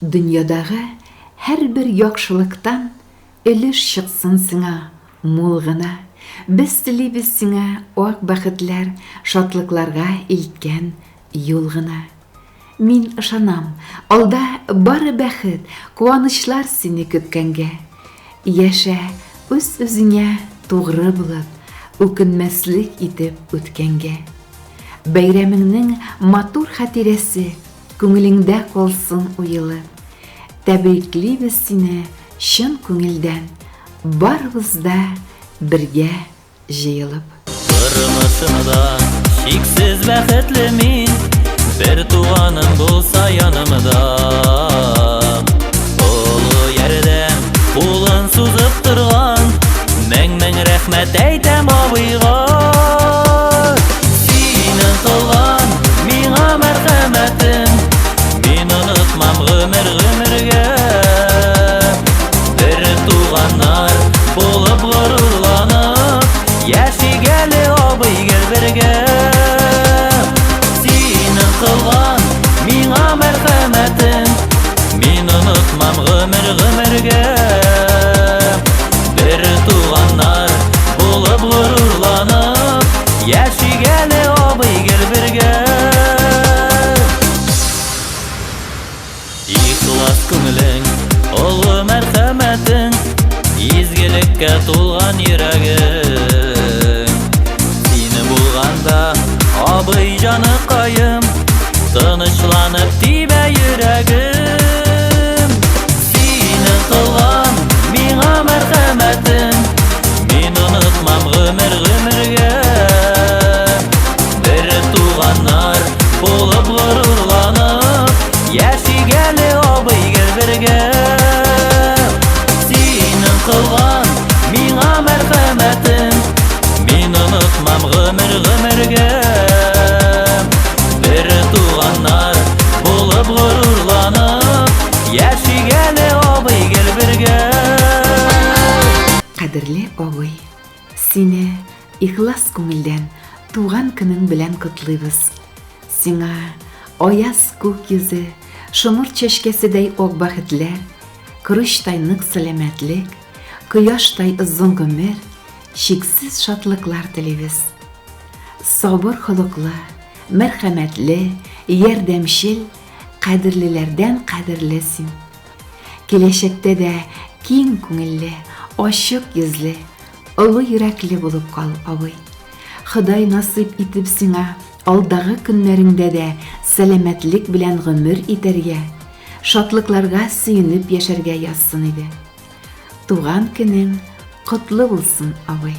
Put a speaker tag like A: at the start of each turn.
A: Дөньядағы һәр бер яхшылыктан өлеш чыксын сиңа мул гына. Без телибез сиңа ак бәхетләр, шатлыкларга илткән юл гына. Мин ышанам, алда бары бәхет, куанычлар сине көткәнгә. Яшә үз үзеңә тугры булып, үкенмәслек итеп үткәнгә. Бәйрәмеңнең матур хатирәсе күңелеңдә калсын уелып. Тәбриклибез сине чын күңелдән, барыбыз да бергә җыелып.
B: Тормышымда шиксез бәхетле мин, бер туганым булса янымда. Олы ярдәм кулын сузып торган, мең-мең рәхмәт әйтәм абыйга. Синең кылган миңа мәрхәмәтең, мин онытмам гомергә. Бер туганнар булып горурланып, яшигәле абый гел бергә. Синең кылган миңа мәрхәмәтең, мин онытмам гомергә. Бер туганнар булып горурланып, яшигәле абый гел бергә. Ихлас күңелең, олы мәрхәмәтең, изгелеккә тулган йөрәгең. Сине булганда, абый җаныкаем, тынычланып тибә йөрәгем. Сине кылган миңа мәрхәмәтең, мин онытмам гомергә. Бер туганнар булып горурланып, яшигәле абый гел бергә. Синең кылган миңа мәрхәмәтең, мин онытмам гомергә. Бер туганнар булып горурланып, яшигәле абый гел бергә.
A: Кадерле абый, сине ихлас күңелдән туган көнең белән котлыйбыз. Сиңа аяз күк йөзе, шомырт чәчкәседәй ак бәхетләр, көрөштай нык сәламәтлек, кояштай озын гомер, чиксез шатлыклар телибез. Сабыр холыклы, мәрхәмәтле, ярдәмчел, кадерлеләрдән кадерле син. Киләчәктә дә киң күңелле, ачык йөзле, олы йөрәкле булып кал, абый. Ходай насыйп итеп сиңа алдагы көннәреңдә дә сәламәтлек белән гомер итәргә, шатлыкларга сөенеп яшәргә язсын иде. Туган көнең котлы булсын, абый.